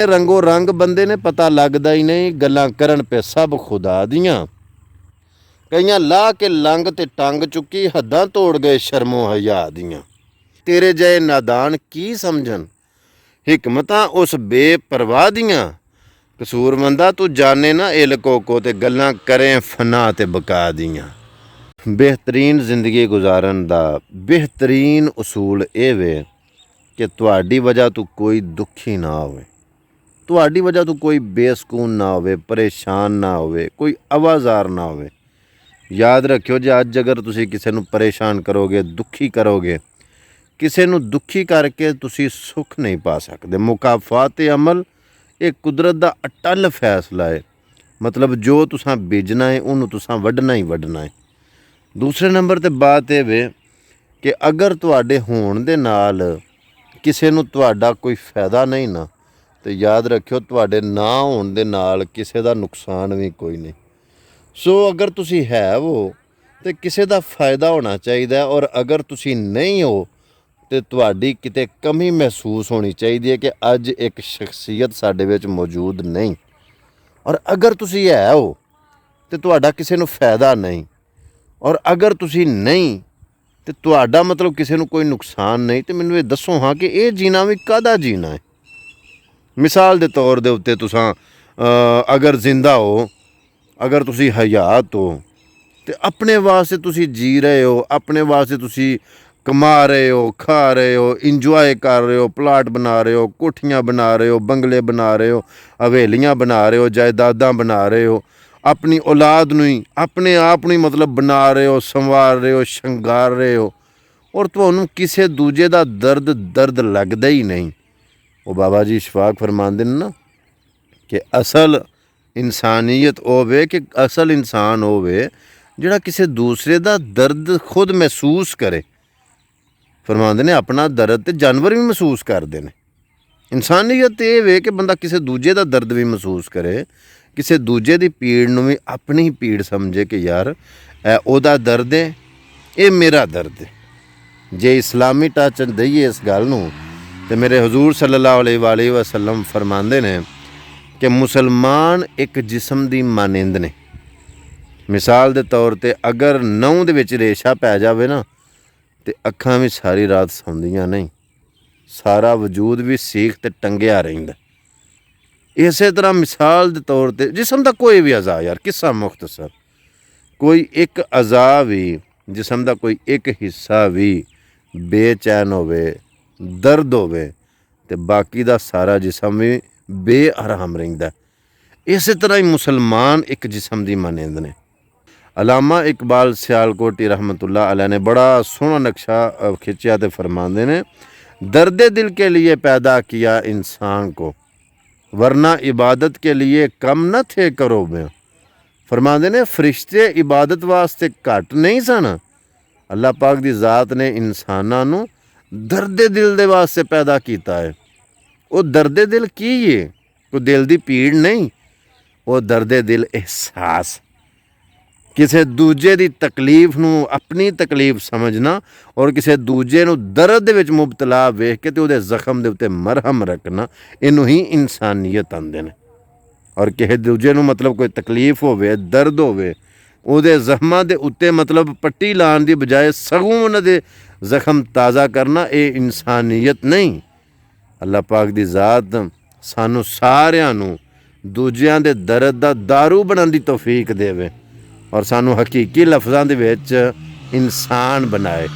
रंगो रंग बंदे ने पता लगदा ही नहीं, गल्लां करन पे सब खुदा दियां। कईयां ला के लंग ते टंग चुकी, हद्दां तोड़ गए शर्मो हया दियां। तेरे जय नादान की समझन, हिकमतां उस बेपरवाह दियां। कसूरमंदा तू जाने ना इल कोको, ते गल्लां करें फना ते बका दियां। बेहतरीन जिंदगी गुजारन दा बेहतरीन उसूल ये वे कि तुहाडी वजह तो कोई दुखी ना होवे, तुहाडी वजह तो कोई बेसकून ना होवे, परेशान ना होवे, कोई आवाज़ार ना होवे। याद रखियो जे अज अगर तुसी किसी नूं परेशान करोगे, दुखी करोगे, किसी नूं दुखी करके तुसी सुख नहीं पा सकते। मुकाफात अमल ये कुदरत दा अटल फैसला है, मतलब जो तुसां बीजना है उन्होंने तुसां वढना ही वढना है। दूसरे नंबर ते बात ये वे कि अगर तुहाडे होण दे नाल किसी नूं तुहाडा कोई फायदा नहीं ना, तो याद रखियो तुहाडे ना होण दे नाल किसी दा नुकसान भी कोई नहीं। सो अगर तुसी है वो तो किसी दा फायदा होना चाहिए, और अगर तुसी नहीं हो तो तुहाडी किते कमी महसूस होनी चाहिए कि अज एक शख्सियत साडे विच मौजूद नहीं। और अगर तुसी है हो तो तुहाडा किसी नूं फायदा नहीं, और अगर तुसी नहीं तो तुहाडा मतलब किसी नूं कोई नुकसान नहीं। तो मैनूं ये दसो हाँ कि ये जीना भी काहदा जीना है। मिसाल के तौर दे उत्ते तुसां अगर जिंदा हो, अगर तुसी हयात हो, तो अपने वास्ते तुसी जी रहे हो, अपने वास्ते तुसी कमा रहे हो, खा रहे हो, इंजॉय कर रहे हो, प्लाट बना रहे हो, कोठियाँ बना रहे हो, बंगले बना रहे हो, हवेलियाँ बना रहे हो, जायदादां बना रहे हो, अपनी औलाद नूं ही अपने आप नूं ही मतलब बना रहे हो, संवार रहे हो, शंगार रहे हो, और तुहानूं किसी दूजे दा दर्द लगदा ही नहीं। वो बाबा जी इशफाक फरमांदे ने ना कि असल इंसानियत होवे, कि असल इंसान होवे जिहड़ा किसी दूसरे दा दर्द खुद महसूस करे। फरमांदे ने अपना दर्द ते जानवर भी महसूस करते हैं। इंसानियत ये वे कि बंदा किसी दूजे दा दर्द भी महसूस करे, किसी दूजे दी पीड़ नूं भी अपनी ही पीड़ समझे कि यार ए ओदा दर्द है, ये मेरा दर्द है। जे इस्लामी टच दईए इस गल नूं ते मेरे हजूर सल्लल्लाहु अलैहि वसल्लम फरमांदे ने कि मुसलमान एक जिस्म दी मानिंद ने। मिसाल के तौर पर अगर नहुं दे विच रेशा पै जावे ना, तो अखां भी सारी रात सौंदियां नहीं, सारा वजूद भी सीख ते टंगिया रहिंदा। इस तरह मिसाल के तौर पर जिस्म का कोई भी अज़ा, यार किस्सा मुख्तसर, कोई एक अज़ा भी जिस्म का कोई एक हिस्सा भी बेचैन होवे, दर्द होवे, तो बाकी दा सारा जिस्म भी बेआराम रहिंदा। इस तरह ही मुसलमान एक जिस्म की मानिंद ने। अलामा इकबाल सियालकोटी रहमतुल्लाह अलैह ने बड़ा सोहना नक्शा खिंचा तो फरमाते ने, दर्द दिल के लिए पैदा किया इंसान को, वरना इबादत के लिए कम न थे करो में। फरमाते ने फरिश्ते इबादत वास्ते घट नहीं सन, अल्लाह पाक दी ज़ात ने इंसानां नूं दर्द दिल दे वास्ते पैदा किया है। वो दर्द दिल की है, कोई दिल दी पीड़ नहीं, वो दर्द दिल एहसास, किसी दूजे दी तकलीफ नूं अपनी तकलीफ समझना, और किसी दूजे नूं दर्द दे विच मुबतला वेख के ते उहदे जख्म दे उत्ते मरहम रखना, इनू ही इंसानियत आंदे ने। और किसी दूजे नूं मतलब कोई तकलीफ होवे, दर्द होवे, उहदे जख्मां दे उत्ते मतलब पट्टी लाण दी बजाय सगों उहनां दे जख्म ताज़ा करना, ये इंसानियत नहीं। अल्लाह पाक दी ज़ात सानू सारिआं नूं दूजिआं दे दर्द दा दारू बनण दी तौफीक देवे, और सानू हकीकी लफ्ज़ां दे विच इंसान बनाए।